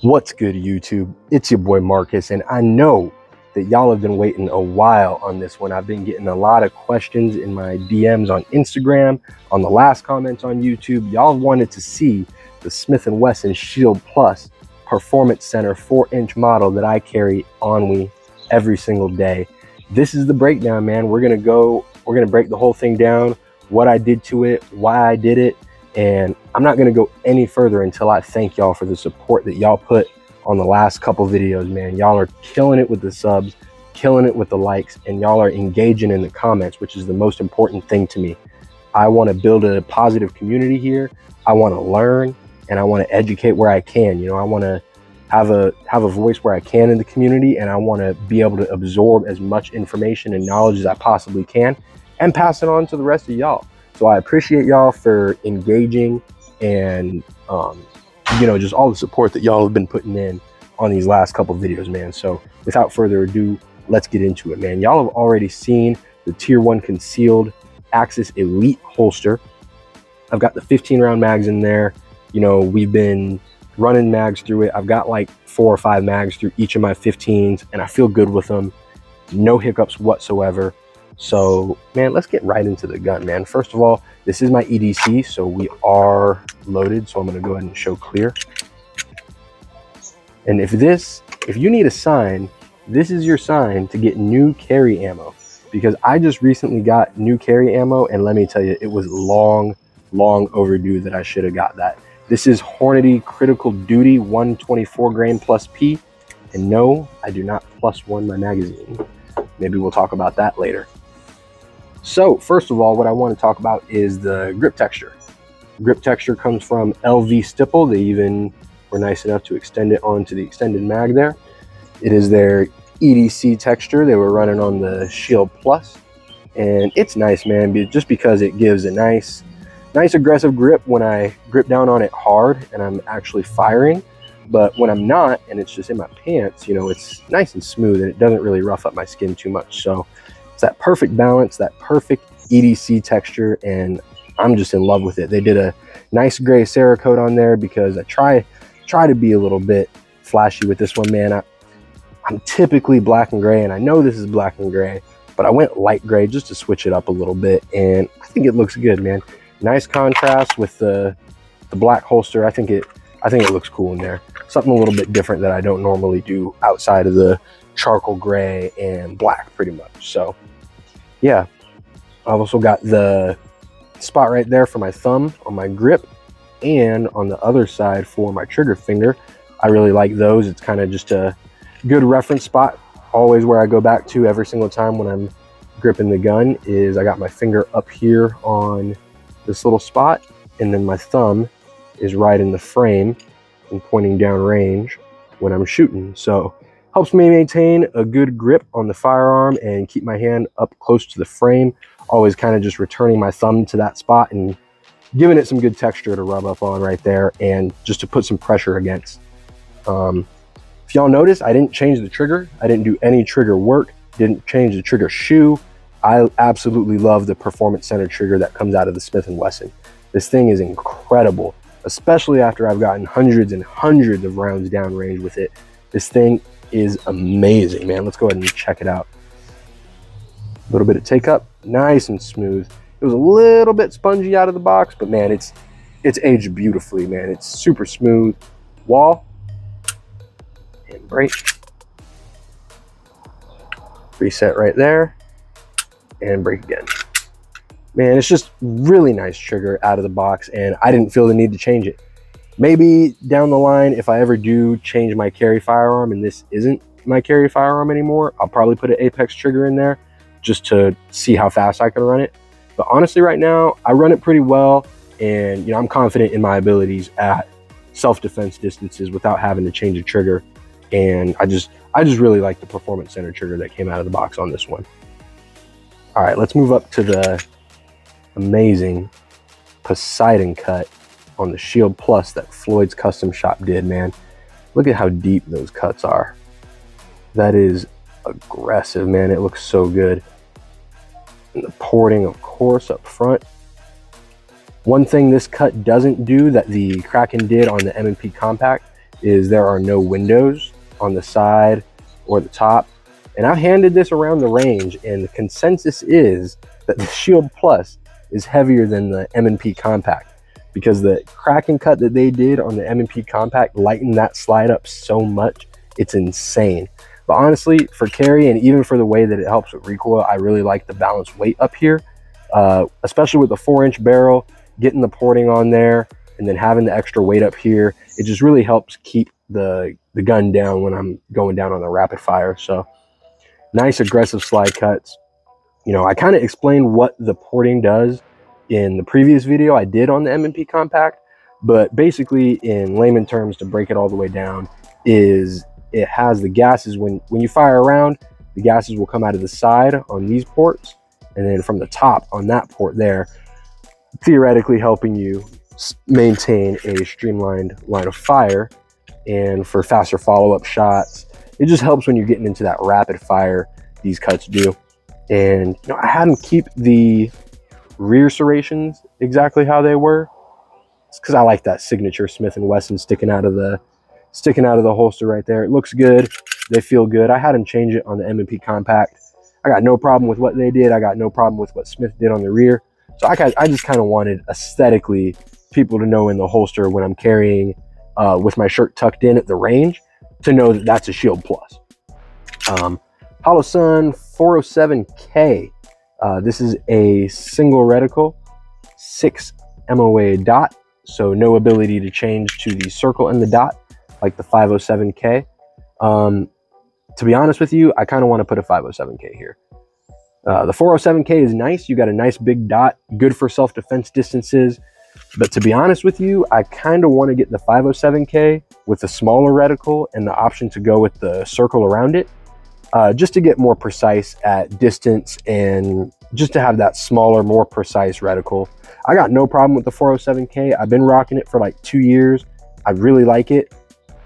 What's good, YouTube? It's your boy Marcus, and I know that y'all have been waiting a while on this one. I've been getting a lot of questions in my DMs on Instagram, on the last comments on YouTube. Y'all wanted to see the Smith & Wesson Shield Plus Performance Center 4-inch model that I carry on me every single day. This is the breakdown, man. We're gonna break the whole thing down, what I did to it, why I did it. And I'm not going to go any further until I thank y'all for the support that y'all put on the last couple videos, man. Y'all are killing it with the subs, killing it with the likes, and y'all are engaging in the comments, which is the most important thing to me. I want to build a positive community here. I want to learn, and I want to educate where I can. You know, I want to have a voice where I can in the community, and I want to be able to absorb as much information and knowledge as I possibly can and pass it on to the rest of y'all. So I appreciate y'all for engaging and, you know, just all the support that y'all have been putting in on these last couple videos, man. So without further ado, let's get into it, man. Y'all have already seen the Tier 1 concealed Axis Elite holster. I've got the 15-round mags in there. You know, we've been running mags through it. I've got like 4 or 5 mags through each of my 15s, and I feel good with them. No hiccups whatsoever. So, man, let's get right into the gun, man. First of all, this is my EDC, so we are loaded. So I'm going to go ahead and show clear. And if you need a sign, this is your sign to get new carry ammo, because I just recently got new carry ammo, and let me tell you, it was long overdue that I should have got that. This is Hornady Critical Duty 124 grain plus P, and no, I do not +1 my magazine. Maybe we'll talk about that later. So first of all, what I want to talk about is the grip texture. Grip texture comes from LV Stipple. They even were nice enough to extend it onto the extended mag there. It is their EDC texture. They were running on the Shield Plus, and it's nice, man, just because it gives a nice aggressive grip when I grip down on it hard and I'm actually firing. But when I'm not, and it's just in my pants, you know, it's nice and smooth and it doesn't really rough up my skin too much. So it's that perfect balance, that perfect EDC texture, and I'm just in love with it. They did a nice gray Cerakote on there because I try to be a little bit flashy with this one, man. I'm typically black and gray, and I know this is black and gray, but I went light gray just to switch it up a little bit, and I think it looks good, man. Nice contrast with the black holster. I think it looks cool in there. Something a little bit different that I don't normally do outside of the charcoal gray and black, pretty much. So yeah, I've also got the spot right there for my thumb on my grip, and on the other side for my trigger finger. I really like those. It's kind of just a good reference spot. Always where I go back to every single time when I'm gripping the gun is I got my finger up here on this little spot, and then my thumb is right in the frame and pointing down range when I'm shooting. So helps me maintain a good grip on the firearm and keep my hand up close to the frame, always kind of just returning my thumb to that spot and giving it some good texture to rub up on right there and just to put some pressure against. If y'all notice, I didn't change the trigger. I didn't do any trigger work, didn't change the trigger shoe. I absolutely love the Performance Center trigger that comes out of the Smith & Wesson. This thing is incredible, especially after I've gotten hundreds and hundreds of rounds downrange with it. This thing is amazing, man. Let's go ahead and check it out. A little bit of take up, nice and smooth. It was a little bit spongy out of the box, but man, it's aged beautifully, man. It's super smooth. Wall and break. Reset right there and break again. Man, it's just really nice trigger out of the box, and I didn't feel the need to change it. Maybe down the line, if I ever do change my carry firearm and this isn't my carry firearm anymore, I'll probably put an Apex trigger in there just to see how fast I can run it. But honestly, right now, I run it pretty well, and you know, I'm confident in my abilities at self-defense distances without having to change a trigger. And I just really like the Performance Center trigger that came out of the box on this one. All right, let's move up to the amazing Poseidon cut on the Shield Plus that Floyd's custom shop did, man. Look at how deep those cuts are. That is aggressive, man. It looks so good. And the porting, of course, up front. One thing this cut doesn't do that the Kraken did on the M&P Compact is there are no windows on the side or the top. And I've handed this around the range, and the consensus is that the Shield Plus is heavier than the M&P Compact, because the crack and cut that they did on the M&P Compact lightened that slide up so much, it's insane. But honestly, for carry and even for the way that it helps with recoil, I really like the balanced weight up here, especially with the 4-inch barrel, getting the porting on there, and then having the extra weight up here. It just really helps keep the gun down when I'm going down on the rapid fire. So nice aggressive slide cuts. You know, I kind of explained what the porting does in the previous video I did on the M&P Compact, but basically in layman terms, to break it all the way down, is it has the gases. When you fire around, the gases will come out of the side on these ports, and then from the top on that port there, theoretically helping you maintain a streamlined line of fire. And for faster follow-up shots, it just helps when you're getting into that rapid fire, these cuts do. And you know, I had them keep the rear serrations exactly how they were. It's because I like that signature Smith & Wesson sticking out of the holster right there. It looks good. They feel good. I had them change it on the M&P Compact. I got no problem with what they did. I got no problem with what Smith did on the rear. So I just kind of wanted aesthetically people to know in the holster when I'm carrying with my shirt tucked in at the range, to know that that's a Shield Plus. Holosun 407K. This is a single reticle, 6 MOA dot, so no ability to change to the circle and the dot like the 507K. To be honest with you, I kind of want to put a 507K here. The 407K is nice. You got a nice big dot, good for self-defense distances. But to be honest with you, I kind of want to get the 507K with the smaller reticle and the option to go with the circle around it, just to get more precise at distance and just to have that smaller, more precise reticle. I got no problem with the 407K. I've been rocking it for like 2 years. I really like it,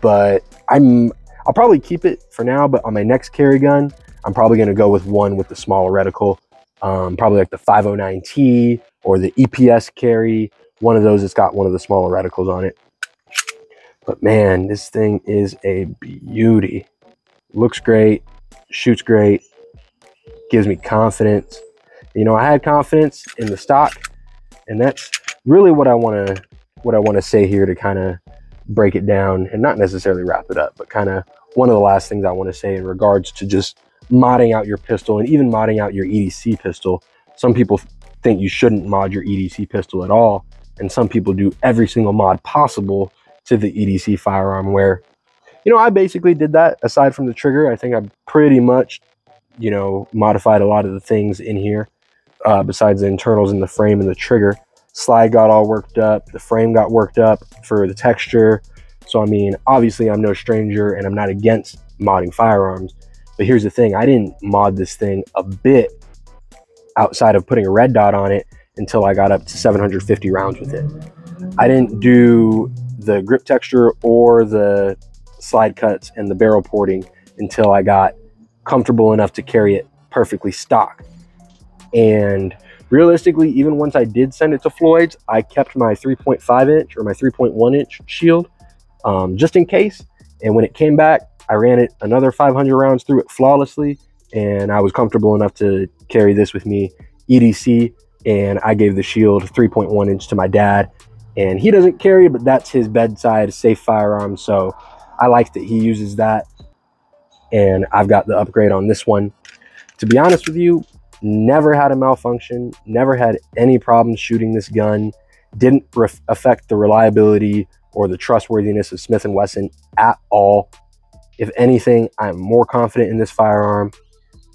but I'll probably keep it for now. But on my next carry gun, I'm probably going to go with one with the smaller reticle, probably like the 509T or the EPS carry. One of those that's got one of the smaller reticles on it. But man, this thing is a beauty. Looks great, shoots great, gives me confidence. You know, I had confidence in the stock, and that's really what I want to say here to kind of break it down, and not necessarily wrap it up, but kind of one of the last things I want to say in regards to just modding out your pistol and even modding out your EDC pistol. Some people think you shouldn't mod your EDC pistol at all, and some people do every single mod possible to the EDC firearm, where, you know, I basically did that. Aside from the trigger, I think I pretty much, you know, modified a lot of the things in here, besides the internals and the frame and the trigger. Slide got all worked up, the frame got worked up for the texture. So I mean, obviously I'm no stranger and I'm not against modding firearms, but here's the thing, I didn't mod this thing a bit outside of putting a red dot on it until I got up to 750 rounds with it. I didn't do the grip texture or the slide cuts and the barrel porting until I got comfortable enough to carry it perfectly stock. And realistically, even once I did send it to Floyd's, I kept my 3.5 inch or my 3.1 inch shield, just in case. And when it came back, I ran it another 500 rounds through it flawlessly, and I was comfortable enough to carry this with me EDC. And I gave the shield 3.1 inch to my dad, and he doesn't carry, but that's his bedside safe firearm, so I like that he uses that. And I've got the upgrade on this one. To be honest with you, never had a malfunction, never had any problems shooting this gun, didn't affect the reliability or the trustworthiness of Smith & Wesson at all. If anything, I'm more confident in this firearm,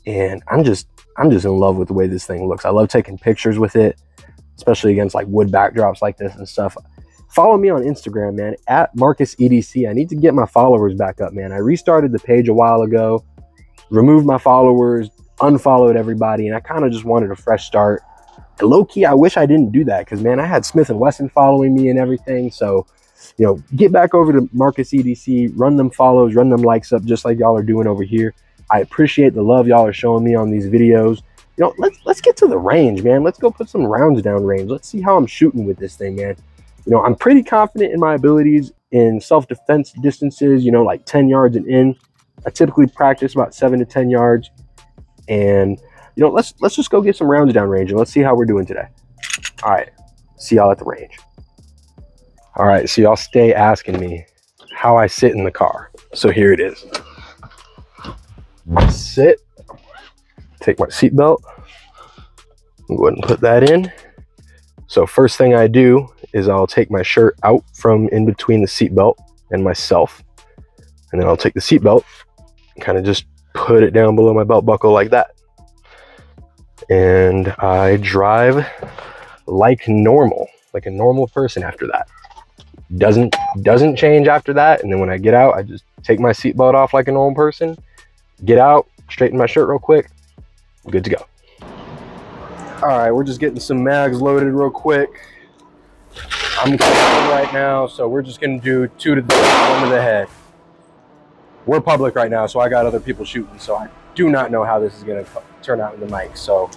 and I'm just in love with the way this thing looks. I love taking pictures with it, especially against like wood backdrops like this and stuff. Follow me on Instagram, man, at MarcusEDC. I need to get my followers back up, man. I restarted the page a while ago, removed my followers, unfollowed everybody, and I kind of just wanted a fresh start. And low-key, I wish I didn't do that, because, man, I had Smith & Wesson following me and everything. So, you know, get back over to MarcusEDC, run them follows, run them likes up, just like y'all are doing over here. I appreciate the love y'all are showing me on these videos. You know, let's get to the range, man. Let's go put some rounds down range. Let's see how I'm shooting with this thing, man. You know, I'm pretty confident in my abilities in self-defense distances, you know, like 10 yards and in. I typically practice about 7 to 10 yards. And, you know, let's just go get some rounds down range and let's see how we're doing today. All right, see y'all at the range. All right, so y'all stay asking me how I sit in the car. So here it is. Sit, take my seatbelt, go ahead and put that in. So first thing I do is I'll take my shirt out from in between the seatbelt and myself. And then I'll take the seatbelt and kind of just put it down below my belt buckle like that. And I drive like normal, like a normal person after that. Doesn't change after that. And then when I get out, I just take my seatbelt off like a normal person, get out, straighten my shirt real quick, I'm good to go. All right, we're just getting some mags loaded real quick. I'm calm right now, so we're just gonna do 2 to the 1 to the head. We're public right now, so I got other people shooting, so I do not know how this is gonna turn out in the mic. So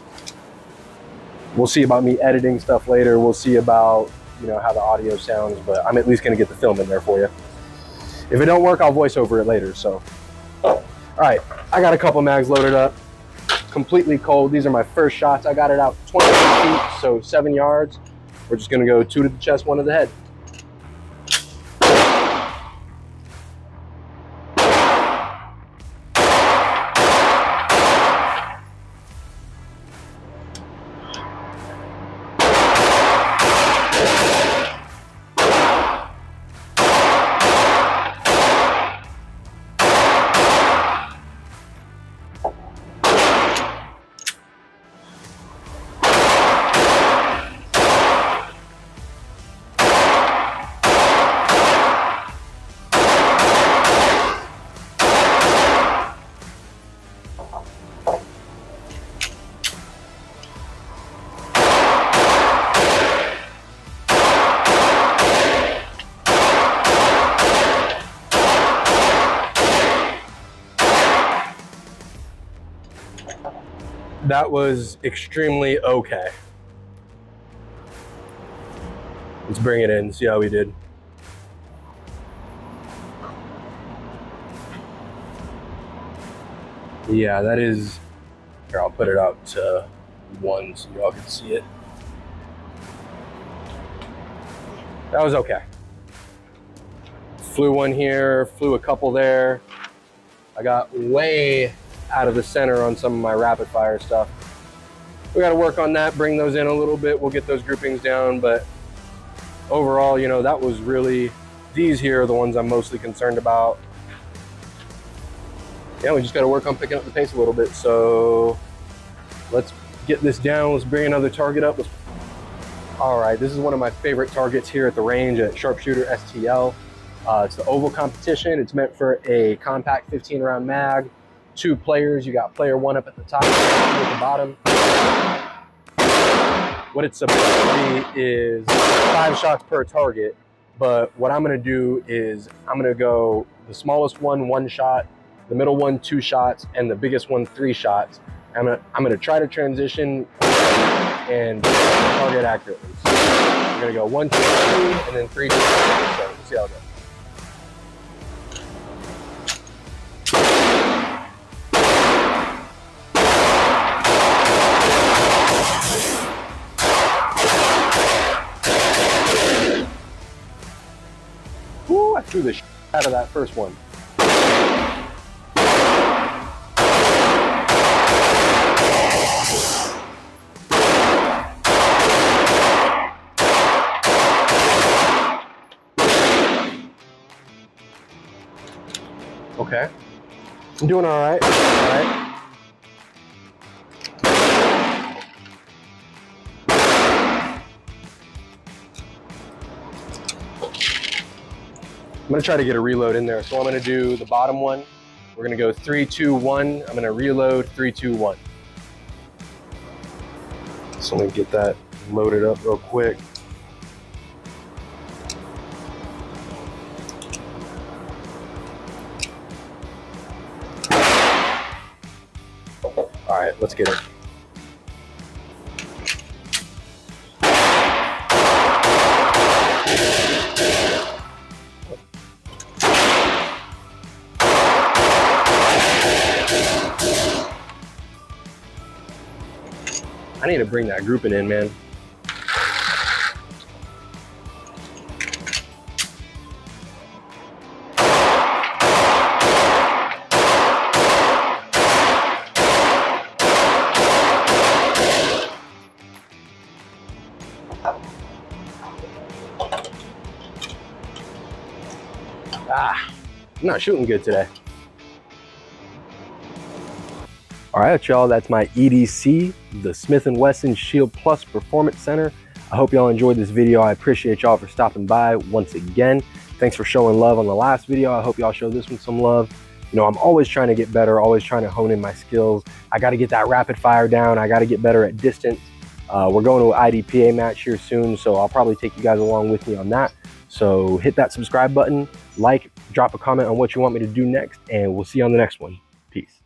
we'll see about me editing stuff later. We'll see about, you know, how the audio sounds, but I'm at least gonna get the film in there for you. If it don't work, I'll voice over it later. So, all right, I got a couple mags loaded up. Completely cold. These are my first shots. I got it out 20 feet, so 7 yards. We're just gonna go 2 to the chest, 1 to the head. That was extremely okay. Let's bring it in, see how we did. Yeah, that is, here, I'll put it out to 1 so y'all can see it. That was okay. Flew one here, flew a couple there. I got way out of the center on some of my rapid fire stuff. We got to work on that, bring those in a little bit. We'll get those groupings down, but overall, you know, that was really, these here are the ones I'm mostly concerned about. Yeah, we just got to work on picking up the pace a little bit. So let's get this down. Let's bring another target up. All right, this is one of my favorite targets here at the range at Sharpshooter STL. It's the oval competition. It's meant for a compact 15 round mag. 2 players. You got player 1 up at the top, 2 at the bottom. What it's supposed to be is 5 shots per target, but what I'm going to do is I'm going to go the smallest one 1 shot, the middle one 2 shots, and the biggest one 3 shots. I'm going to try to transition and target accurately. So I'm going to go 1, 2, 3, and then 3, 2, 3. So we'll see how it goes. I threw the shit out of that first one. Okay. I'm doing all right. All right. I'm gonna try to get a reload in there. So I'm gonna do the bottom one. We're gonna go 3, 2, 1. I'm gonna reload 3, 2, 1. So let me get that loaded up real quick. All right, let's get it. I need to bring that grouping in, man. I'm not shooting good today. All right, y'all, that's my EDC, the Smith & Wesson Shield Plus Performance Center. I hope y'all enjoyed this video. I appreciate y'all for stopping by once again. Thanks for showing love on the last video. I hope y'all show this one some love. You know, I'm always trying to get better, always trying to hone in my skills. I got to get that rapid fire down. I got to get better at distance. We're going to an IDPA match here soon, so I'll probably take you guys along with me on that. So hit that subscribe button, like, drop a comment on what you want me to do next, and we'll see you on the next one. Peace.